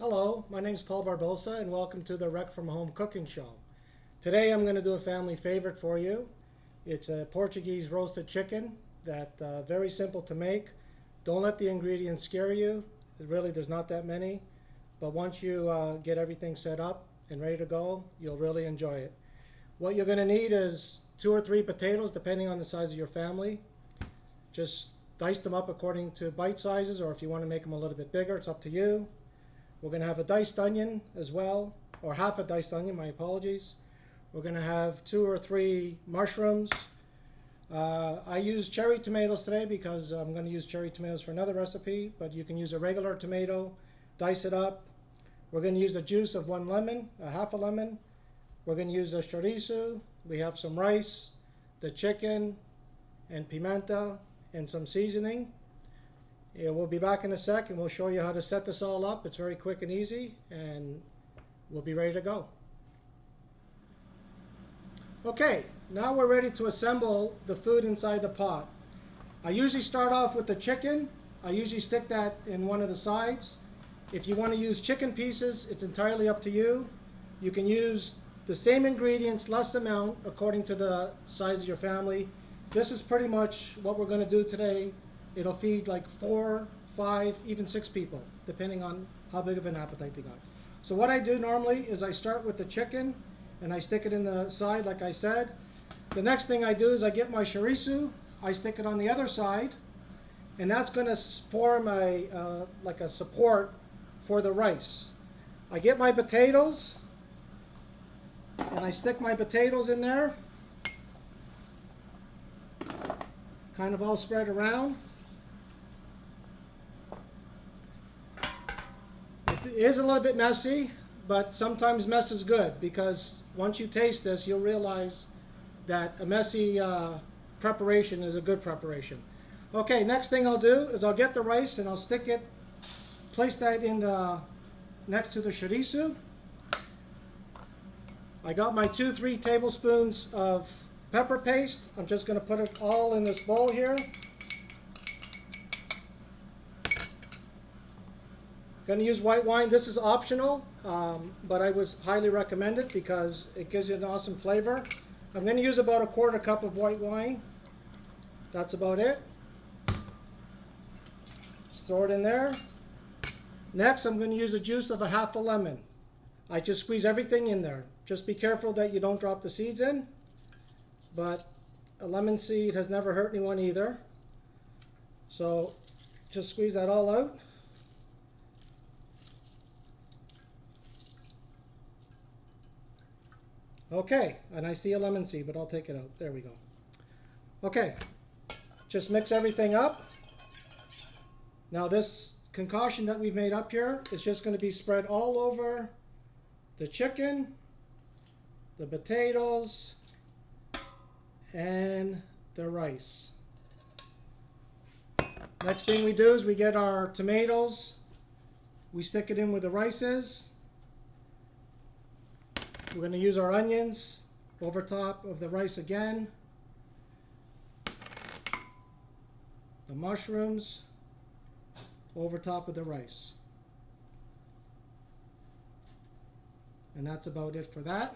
Hello, my name is Paul Barbosa and welcome to the Rec from Home Cooking Show. Today I'm going to do a family favorite for you. It's a Portuguese roasted chicken that very simple to make. Don't let the ingredients scare you. Really, there's not that many. But once you get everything set up and ready to go, you'll really enjoy it. What you're going to need is 2 or 3 potatoes depending on the size of your family. Just dice them up according to bite sizes, or if you want to make them a little bit bigger, it's up to you. We're going to have a diced onion as well, or half a diced onion, my apologies. We're going to have 2 or 3 mushrooms. I use cherry tomatoes today because I'm going to use cherry tomatoes for another recipe, but you can use a regular tomato, dice it up. We're going to use the juice of 1 lemon, a half a lemon. We're going to use a chorizo. We have some rice, the chicken, and pimenta, and some seasoning. Yeah, we'll be back in a sec and we'll show you how to set this all up. It's very quick and easy, and we'll be ready to go. Okay, now we're ready to assemble the food inside the pot. I usually start off with the chicken. I usually stick that in one of the sides. If you want to use chicken pieces, it's entirely up to you. You can use the same ingredients, less amount, according to the size of your family. This is pretty much what we're going to do today. It'll feed like 4, 5, even 6 people, depending on how big of an appetite they got. So what I do normally is I start with the chicken and I stick it in the side like I said. The next thing I do is I get my chorizo, I stick it on the other side, and that's going to form a like a support for the rice. I get my potatoes and I stick my potatoes in there, kind of all spread around. It is a little bit messy, but sometimes mess is good, because once you taste this, you'll realize that a messy preparation is a good preparation. Okay, next thing I'll do is I'll get the rice and I'll stick it, place that in the next to the chorizo. I got my 2-3 tablespoons of pepper paste. I'm just going to put it all in this bowl here. Going to use white wine. This is optional, but I was highly recommended because it gives you an awesome flavor. I'm going to use about 1/4 cup of white wine. That's about it. Throw it in there. Next, I'm going to use the juice of a half a lemon. I just squeeze everything in there. Just be careful that you don't drop the seeds in, but a lemon seed has never hurt anyone either. So just squeeze that all out. Okay, and I see a lemon seed, but I'll take it out. There we go. Okay, just mix everything up. Now this concoction that we've made up here is just going to be spread all over the chicken, the potatoes, and the rice. Next thing we do is we get our tomatoes. We stick it in where the rice is. We're going to use our onions over top of the rice again. The mushrooms over top of the rice. And that's about it for that.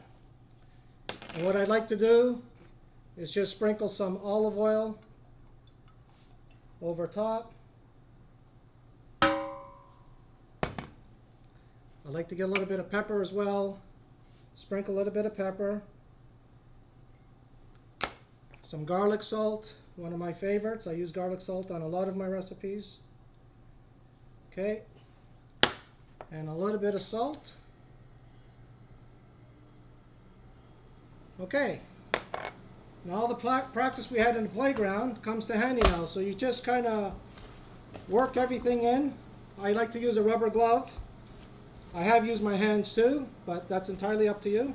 And what I'd like to do is just sprinkle some olive oil over top. I like to get a little bit of pepper as well. Sprinkle a little bit of pepper. Some garlic salt, one of my favorites. I use garlic salt on a lot of my recipes. Okay. And a little bit of salt. Okay. Now all the practice we had in the playground comes to handy now. So you just kind of work everything in. I like to use a rubber glove. I have used my hands too, but that's entirely up to you.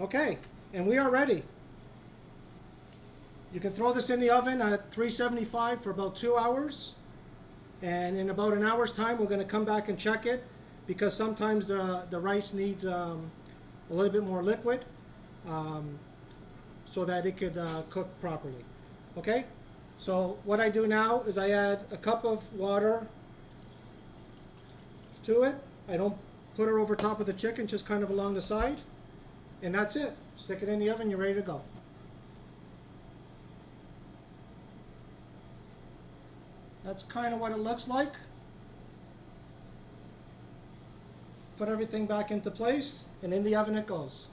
Okay, and we are ready. You can throw this in the oven at 375 for about 2 hours. And in about an hour's time, we're going to come back and check it, because sometimes the rice needs a little bit more liquid so that it could cook properly. Okay? So what I do now is I add a cup of water to it. I don't put it over top of the chicken, just kind of along the side. And that's it. Stick it in the oven, you're ready to go. That's kind of what it looks like. Put everything back into place, and in the oven it goes.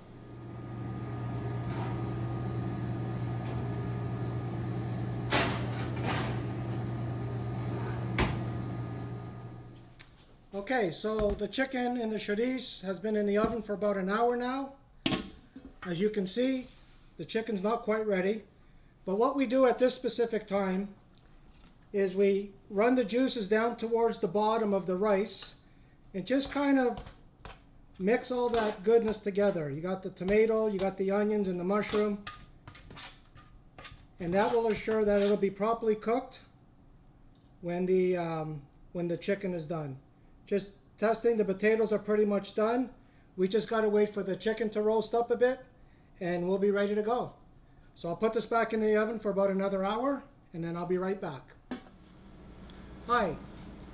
Okay, so the chicken in the chorizo has been in the oven for about an hour now. As you can see, the chicken's not quite ready. But what we do at this specific time is we run the juices down towards the bottom of the rice and just kind of mix all that goodness together. You got the tomato, you got the onions and the mushroom. And that will assure that it'll be properly cooked when the chicken is done. Just testing, the potatoes are pretty much done. We just got to wait for the chicken to roast up a bit and we'll be ready to go. So I'll put this back in the oven for about another hour and then I'll be right back. Hi,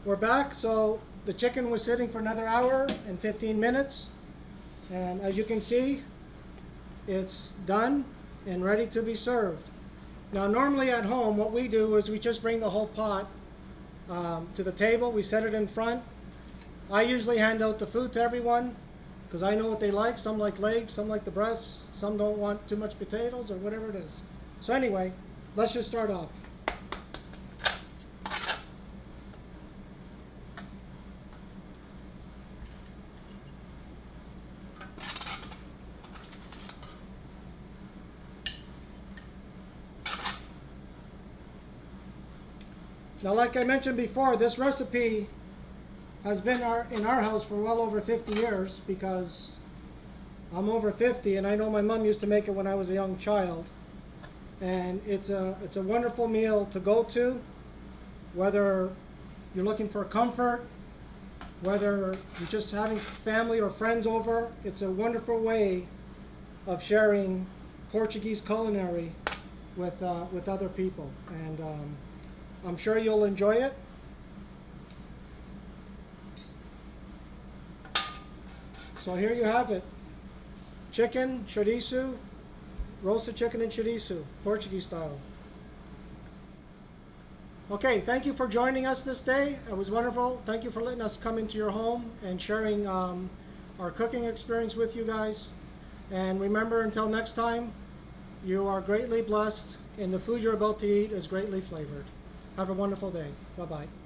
we're back. So the chicken was sitting for another hour and 15 minutes. And as you can see, it's done and ready to be served. Now normally at home what we do is we just bring the whole pot to the table. We set it in front. I usually hand out the food to everyone because I know what they like. Some like legs, some like the breasts, some don't want too much potatoes or whatever it is. So anyway, let's just start off. Now, like I mentioned before, this recipe has been in our house for well over 50 years because I'm over 50 and I know my mom used to make it when I was a young child. And it's a wonderful meal to go to, whether you're looking for comfort, whether you're just having family or friends over. It's a wonderful way of sharing Portuguese culinary with other people. And I'm sure you'll enjoy it. So here you have it. Chicken, chorizo, roasted chicken and chorizo, Portuguese style. Okay, thank you for joining us this day. It was wonderful. Thank you for letting us come into your home and sharing our cooking experience with you guys. And remember, until next time, you are greatly blessed and the food you're about to eat is greatly flavored. Have a wonderful day. Bye-bye.